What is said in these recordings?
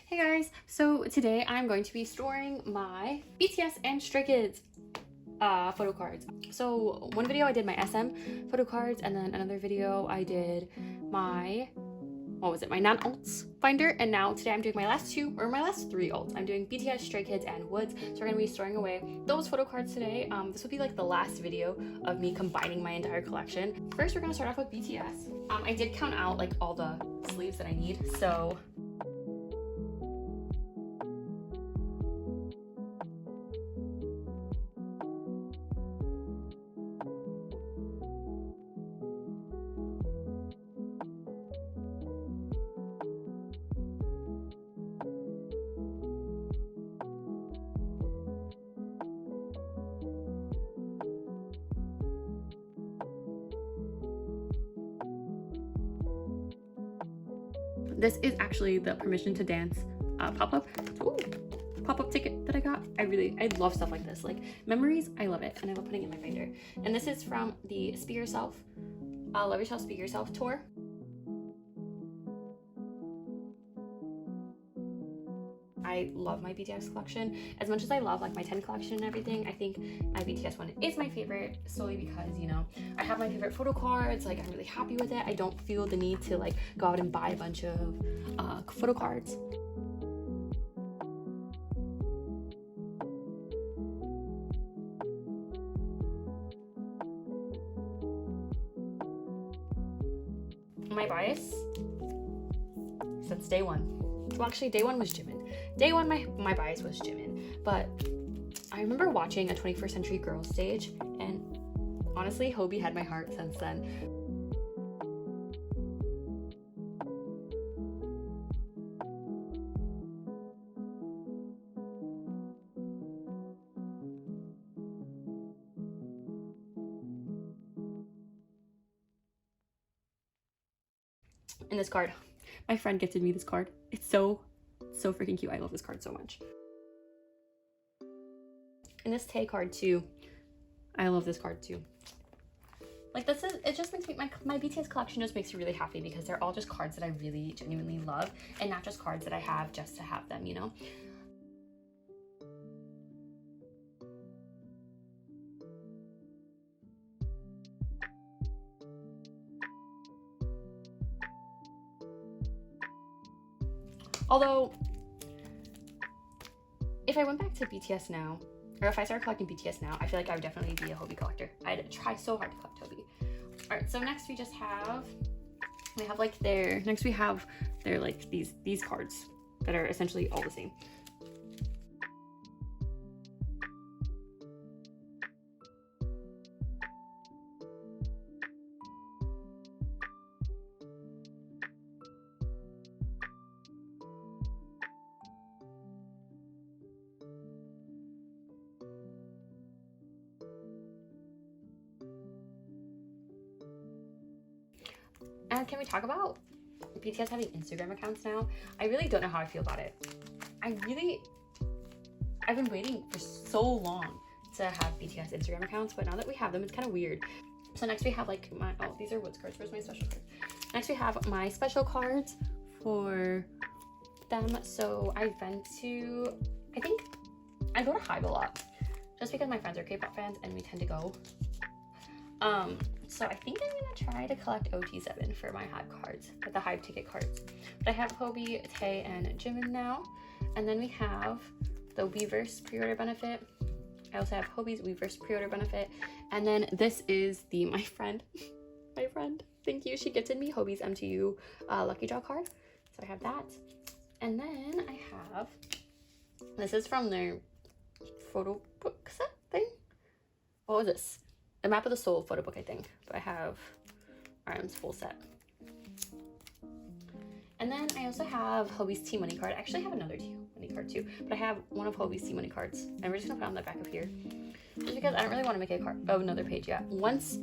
Hey guys, so today I'm going to be storing my BTS and Stray Kids photo cards. So one video I did my SM photo cards, and then another video I did my, my non-alts binder, and now today I'm doing my last three alts. I'm doing BTS, Stray Kids, and Woods. So we're gonna be storing away those photo cards today. This will be like the last video of me combining my entire collection. First, we're gonna start off with BTS. I did count out like all the sleeves that I need, so this is actually the permission to dance pop-up ticket that I got. I love stuff like this, like memories. I love it, and I love putting it in my binder. And this is from the Speak Yourself, Love Yourself, Speak Yourself tour. I love my BTS collection as much as I love like my 10 collection and everything. I think my BTS one is my favorite solely because, you know, I have my favorite photo cards. Like, I'm really happy with it. I don't feel the need to like go out and buy a bunch of photo cards. My bias since day one. Well, actually, day one was Jimin. Day one, my bias was Jimin. But I remember watching a 21st Century Girls stage, and honestly, Hobie had my heart since then. And this card, my friend gifted me this card. It's so freaking cute. I love this card so much. And this Tay card too. I love this card too. Like, it just makes me, my BTS collection just makes me really happy because they're all just cards that I really genuinely love, and not just cards that I have just to have them, you know? Although, if I went back to BTS now, or if I started collecting BTS now, I feel like I would definitely be a Hobie collector. I'd try so hard to collect Hobie. All right, so next we have like these cards that are essentially all the same. And can we talk about BTS having Instagram accounts now? I really don't know how I feel about it. I've been waiting for so long to have BTS Instagram accounts, but now that we have them, it's kind of weird. So next we have like these are Woods cards. Where's my special cards? Next we have my special cards for them. So I go to Hive a lot just because my friends are K-pop fans and we tend to go. So I think I'm gonna try to collect OT7 for my Hive cards, with the Hive ticket cards. But I have Hobie, Tay, and Jimin now. And then we have the Weverse pre-order benefit. I also have Hobie's Weverse pre-order benefit. And then this is my friend, thank you. She gifted me Hobie's MTU Lucky Draw card. So I have that. And then I have, this is from their photo book set thing. What was this? The Map of the Soul photo book, I think. But I have RM's full set. And then I also have Hobie's T-Money card. I actually have another T-Money card too, but I have one of Hobie's T-Money cards. And we're just gonna put it on the back of here. Just because I don't really want to make a card of another page yet. Once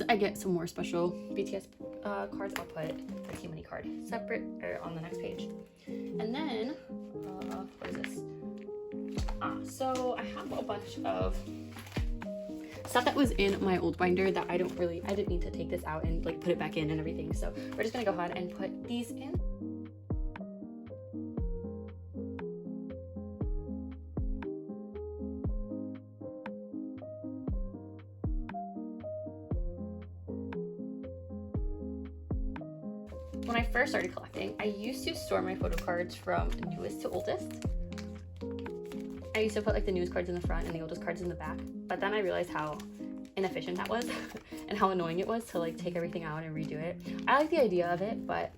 I get some more special BTS cards, I'll put the T-Money card separate or on the next page. And then, what is this? So I have a bunch of stuff that was in my old binder that I didn't need to take this out and like put it back in and everything. So we're just gonna go ahead and put these in. when I first started collecting, I used to store my photo cards from newest to oldest. I used to put like the newest cards in the front and the oldest cards in the back, but then I realized how inefficient that was and how annoying it was to like take everything out and redo it. I like the idea of it, but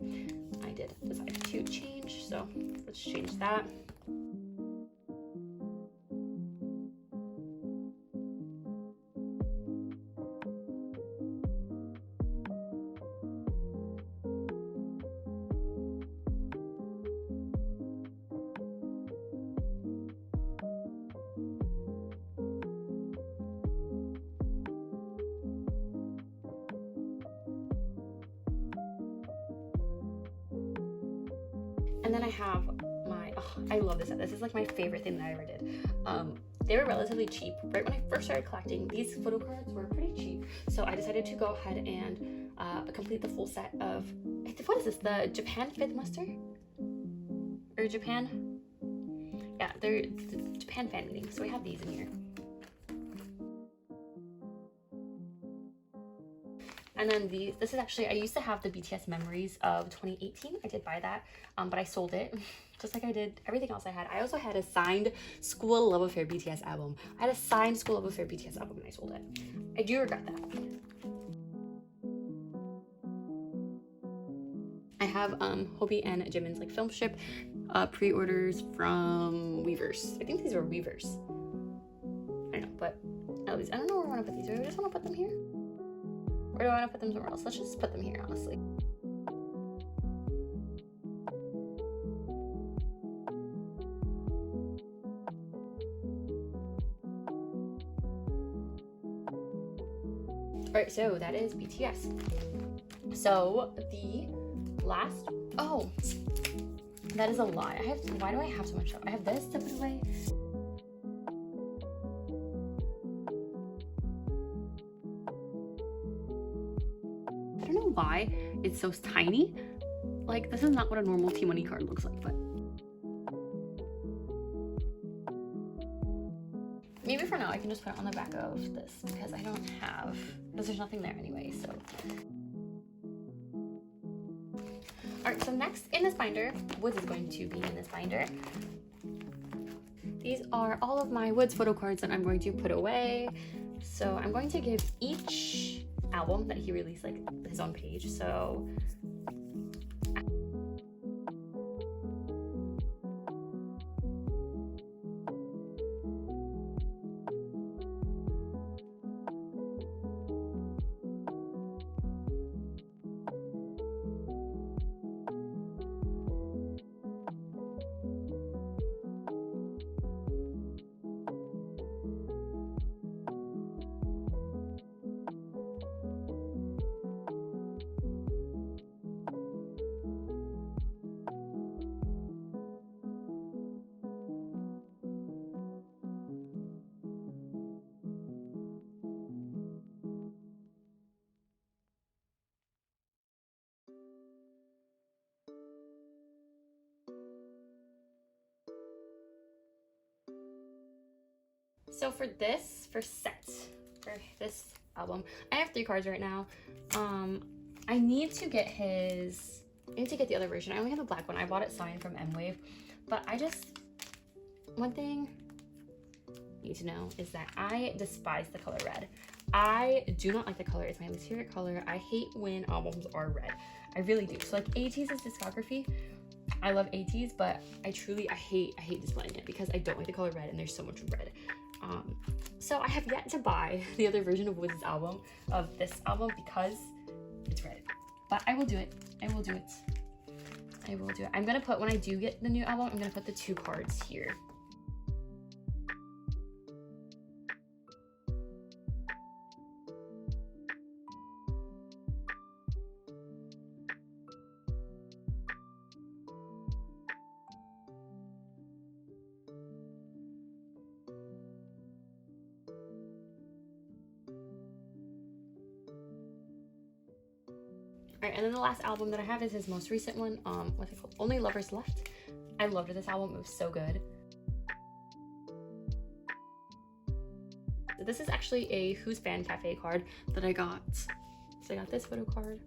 I did decide to change, so let's change that. And then I have my, I love this set. This is like my favorite thing that I ever did. They were relatively cheap. Right when I first started collecting, these photo cards were pretty cheap. So I decided to go ahead and complete the full set of, what is this? The Japan Fifth Muster? Or Japan? Yeah, they're the Japan fan meeting. So I have these in here. And then this is actually, I used to have the BTS Memories of 2018. I did buy that, but I sold it, just like I did everything else I had. I also had a signed School Love Affair BTS album. I had a signed School Love Affair BTS album and I sold it. I do regret that. I have Hobie and Jimin's like film strip pre-orders from Weavers. I think these were Weavers. I don't know, but at least I don't know where I want to put these. Do I just want to put them here? Or do I want to put them somewhere else? Let's just put them here, honestly. Alright, so that is BTS. So the last, oh, that is a lie. Why do I have so much stuff? I have this to put away. I don't know why it's so tiny. Like, this is not what a normal T-Money card looks like, but maybe for now I can just put it on the back of this because I don't have, because there's nothing there anyway, so. Alright, so next in this binder, Woods is going to be in this binder. These are all of my Woods photo cards that I'm going to put away. So I'm going to give each album that he released like his own page. So for this album, I have 3 cards right now. I need to get the other version. I only have the black one. I bought it signed from M-Wave, but one thing you need to know is that I despise the color red. I do not like the color. It's my least favorite color. I hate when albums are red. I really do. So like ATEEZ's discography, I love ATEEZ, but I hate displaying it because I don't like the color red and there's so much red. So I have yet to buy the other version of Woods' album, of this album, because it's red. But I will do it. I will do it. I will do it. I'm gonna put, when I do get the new album, I'm gonna put the 2 cards here. Alright, and then the last album that I have is his most recent one, what's it called? Only Lovers Left. I loved this album, it was so good. This is actually a Who's Fan Cafe card that I got. So I got this photo card.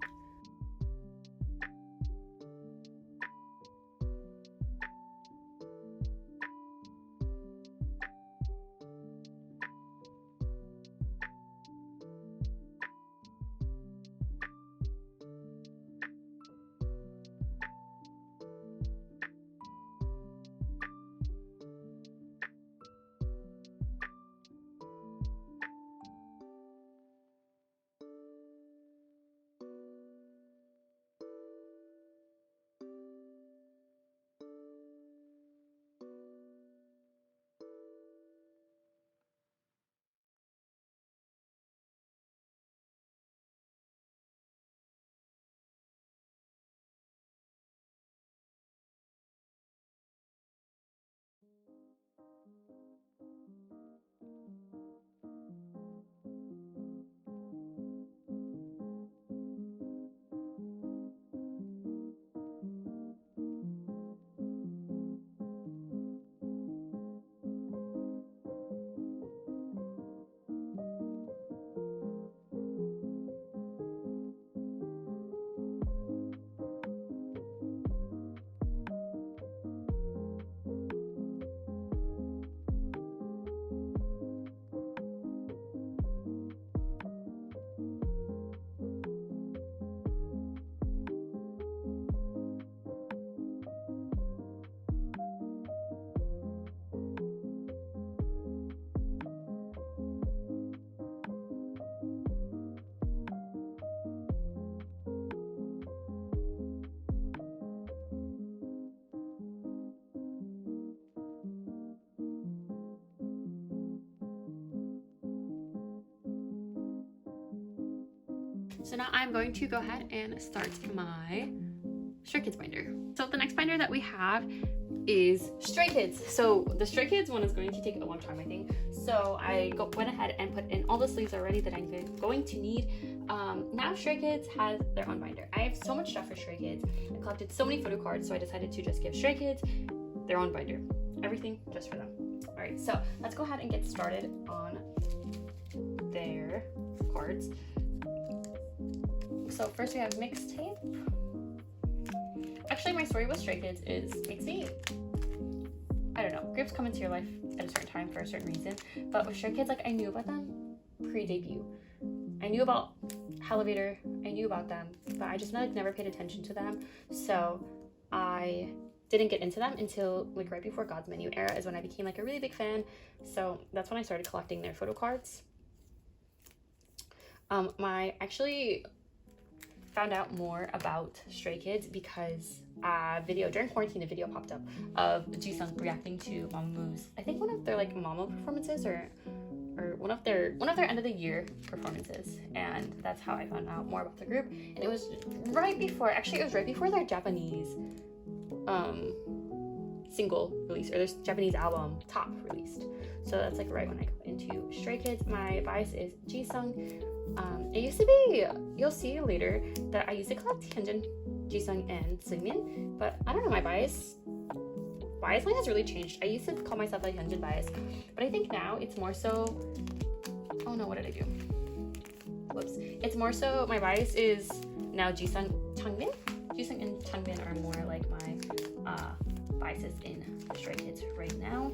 So now I'm going to go ahead and start my Stray Kids binder. So the next binder that we have is Stray Kids. So the Stray Kids one is going to take a long time, I think. So I went ahead and put in all the sleeves already that I'm going to need. Now Stray Kids has their own binder. I have so much stuff for Stray Kids. I collected so many photo cards, so I decided to just give Stray Kids their own binder. Everything just for them. All right, so let's go ahead and get started on their cards. So first we have Mixtape. Actually, my story with Stray Kids makes me, I don't know, groups come into your life at a certain time for a certain reason, but with Stray Kids, like, I knew about them pre-debut. I knew about Elevator, I knew about them, but I just never paid attention to them, so I didn't get into them until like right before God's Menu era is when I became like a really big fan, so that's when I started collecting their photo cards. I actually found out more about Stray Kids because during quarantine, a video popped up of Jisung reacting to Mamamoo, I think one of their like Mama performances or one of their end of the year performances, and that's how I found out more about the group. And it was right before their Japanese single release, or their Japanese album Top released. So that's like right when I got into Stray Kids. My bias is Jisung. It used to be, you'll see later, that I used to collect Hyunjin, Jisung, and Seungmin, but I don't know, my bias line has really changed. I used to call myself a Hyunjin bias, but I think now it's more so, oh no, what did I do? Whoops. It's more so, my bias is now Jisung, Changbin. Jisung and Changbin are more like my biases in Stray Kids right now.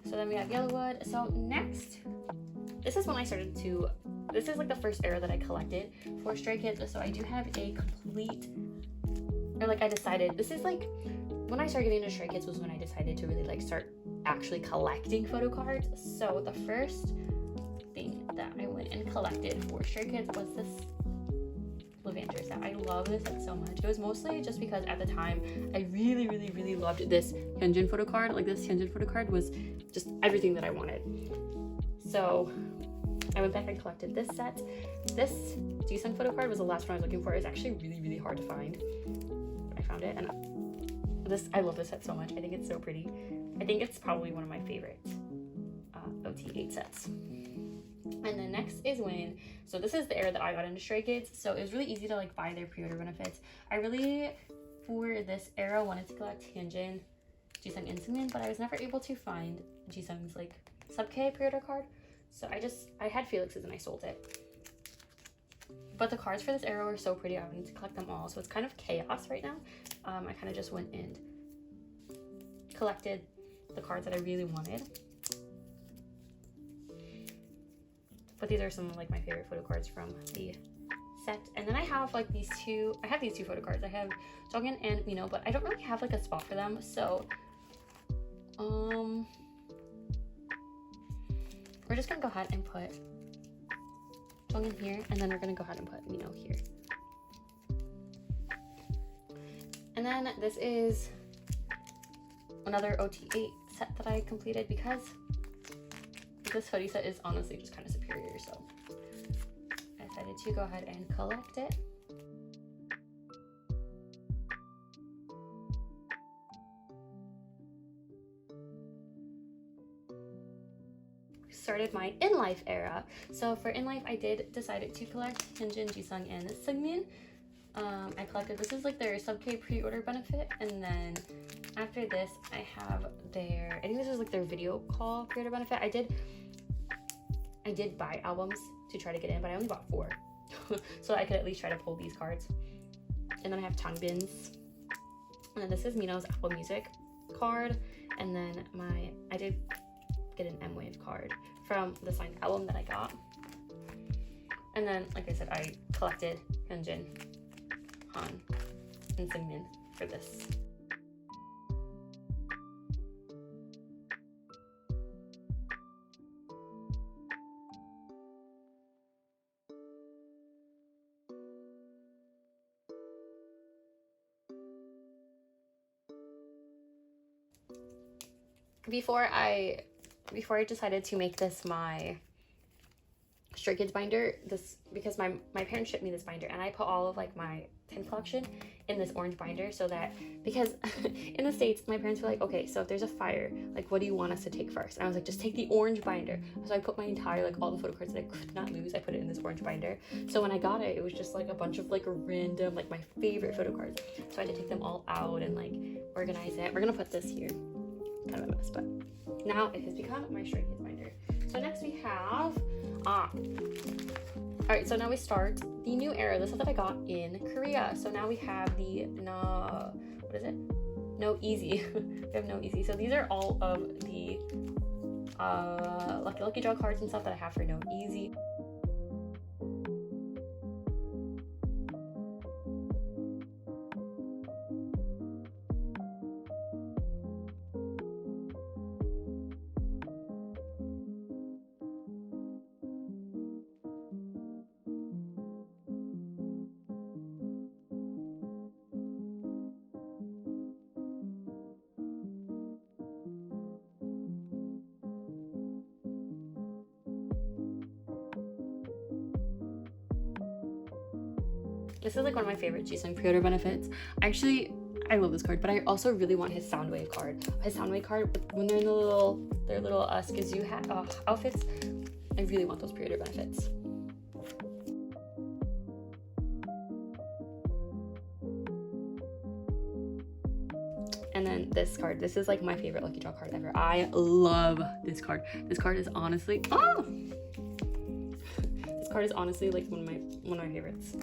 So then we have Yellowwood. So next, this is like the first era that I collected for Stray Kids. So I do have a complete, or like I decided, this is like, when I started getting into Stray Kids was when I decided to really like start actually collecting photo cards. So the first thing that I went and collected for Stray Kids was this Lavender set. I love this set so much. It was mostly just because at the time I really, really, really loved this Hyunjin photo card. Like this Hyunjin photo card was just everything that I wanted. So I went back and collected this set. This Jisung photo card was the last one I was looking for. It was actually really, really hard to find, but I found it, and I love this set so much. I think it's so pretty. I think it's probably one of my favorite OT8 sets. And then next is Win. So this is the era that I got into Stray Kids, so it was really easy to like buy their pre-order benefits. I really, for this era, wanted to collect Hyunjin, Jisung, and Seungmin, but I was never able to find Jisung's like sub-K pre-order card. So I had Felix's and I sold it. But the cards for this era were so pretty, I wanted to collect them all. So it's kind of chaos right now. I kind of just went and collected the cards that I really wanted. But these are some of like my favorite photo cards from the set. And then I have like these two photo cards. I have Jongin and Mino, but I don't really have like a spot for them. So we're just gonna go ahead and put Jongin here, and then we're gonna go ahead and put Mino here. And then this is another OT8 set that I completed because this hoodie set is honestly just kind of superior, so I decided to go ahead and collect it. Started my In Life era. So for In Life, I did decide to collect Hyunjin, Jisung, and Seungmin. I collected, this is like their sub-K pre-order benefit, and then after this I have their, I think this is like their video call pre-order benefit. I did buy albums to try to get in, but I only bought 4 so I could at least try to pull these cards. And then I have Changbin's, and then this is Mino's Apple Music card, and then I did get an M-Wave card from the signed album that I got. And then, like I said, I collected Hyunjin, Han, and Seungmin for this. before I decided to make this my Stray Kids binder, because my parents shipped me this binder, and I put all of like my 10th collection in this orange binder, so that, because in the States my parents were like, okay, so if there's a fire, like what do you want us to take first? And I was like, just take the orange binder. So I put my entire, like all the photo cards that I could not lose, I put it in this orange binder. So when I got it, it was just like a bunch of like random, like my favorite photo cards. So I had to take them all out and like organize it. We're gonna put this here, kind of a mess, but now it has become my Stray Kids binder. So next we have all right, so now we start the new era, the stuff that I got in Korea. So now we have the what is it? No Easy. We have No Easy. So these are all of the lucky draw cards and stuff that I have for No Easy. This is like one of my favorite Jisung pre-order benefits. Actually, I love this card, but I also really want his Soundwave card. His Soundwave card, when they're in their little Skizoo outfits, I really want those pre-order benefits. And then this card. This is like my favorite lucky draw card ever. I love this card. This card is honestly, this card is honestly like one of my favorites.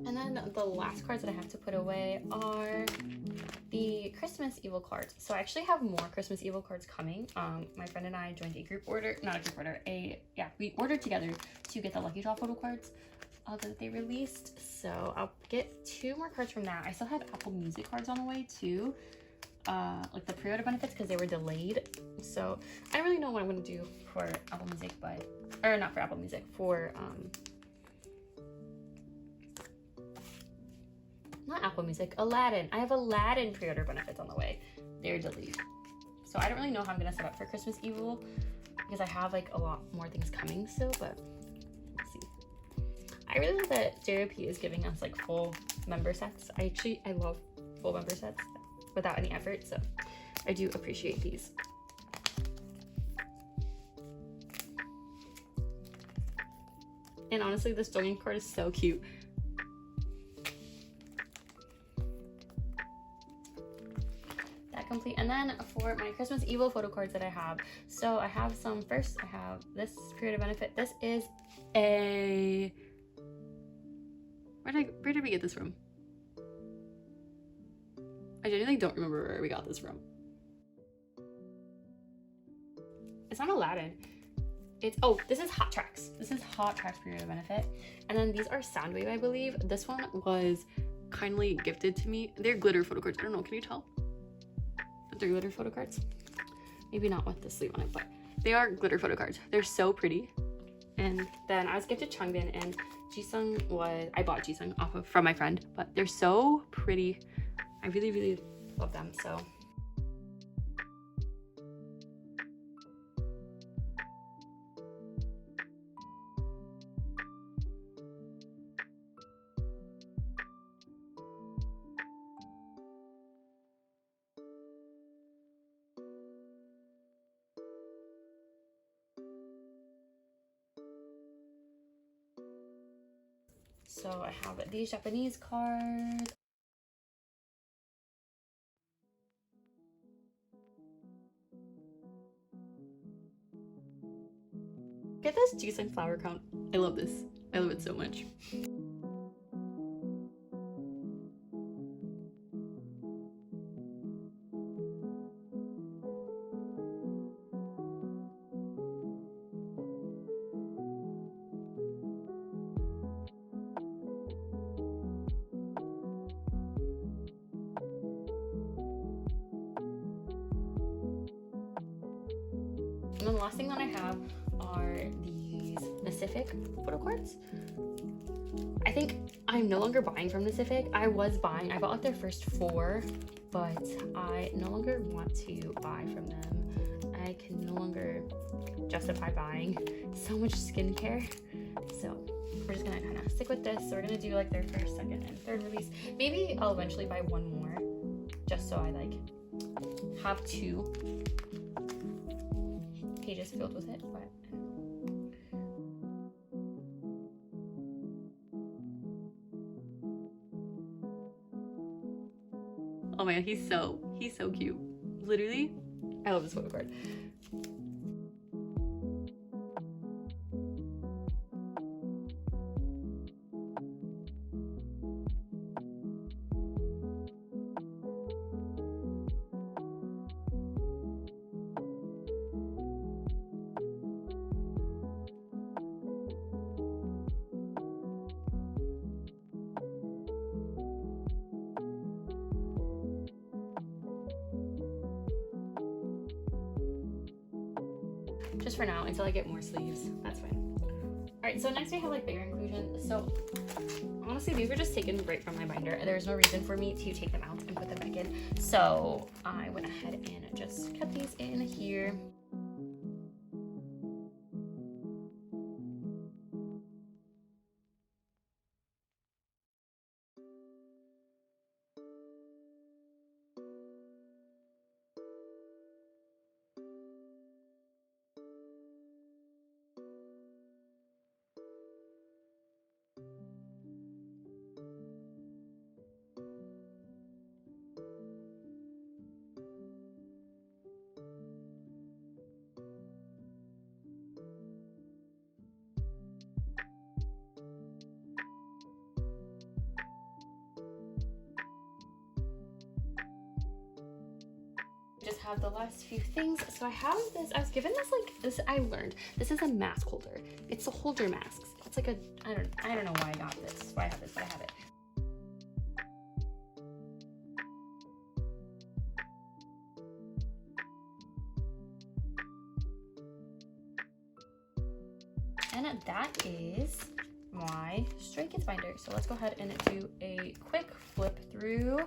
And then the last cards that I have to put away are the Christmas Evil cards. So I actually have more Christmas Evil cards coming. My friend and I joined a group order, not a group order, we ordered together to get the Lucky Draw photo cards that they released. So I'll get 2 more cards from that. I still have Apple Music cards on the way too, like the pre-order benefits, because they were delayed. So I don't really know what I'm gonna do for Apple Music, or not for Apple Music, for not Apple Music, Aladdin. I have Aladdin pre-order benefits on the way. They're delayed. So I don't really know how I'm gonna set up for Christmas Evil, because I have like a lot more things coming still, but let's see. I really love that JYP is giving us like full member sets. I love full member sets without any effort, so I do appreciate these. And honestly, this jogging card is so cute. That complete. And then for my Christmas Evil photo cards that I have, so I have some. First, I have this Period of Benefit. This is a, where did we get this from? I genuinely don't remember where we got this from. It's not Aladdin. It's, oh, this is Hot Tracks. This is Hot Tracks Period of Benefit. And then these are Soundwave, I believe. This one was kindly gifted to me. They're glitter photo cards. I don't know, can you tell that they're glitter photo cards? Maybe not with the sleeve on it, but they are glitter photo cards. They're so pretty. And then I was gifted Changbin, and Jisung was, I bought Jisung off of from my friend, but they're so pretty. I really, really love them, so. So I have these Japanese cards. Get this Jisung flower count. I love this. I love it so much. And then the last thing that I have are these Pacific photo cards. I think I'm no longer buying from Pacific. I was buying, I bought like their first 4, but I no longer want to buy from them. I can no longer justify buying so much skincare. So we're just gonna kind of stick with this. So we're gonna do like their first, second, and third release. Maybe I'll eventually buy one more just so I like have 2 pages filled with it, but oh my god, he's so cute. Literally, I love this photo card. Just for now, until I get more sleeves. That's fine. Alright, so next we have like bigger inclusion. So honestly, these were just taken right from my binder. There's no reason for me to take them out and put them back in. So I went ahead and just kept these in here. Just have the last few things. So I have this, I was given this like this, I learned this is a mask holder. It's to hold your masks. It's like a, I don't know why I got this, why I have this, but I have it. And that is my Stray Kids binder. So let's go ahead and do a quick flip through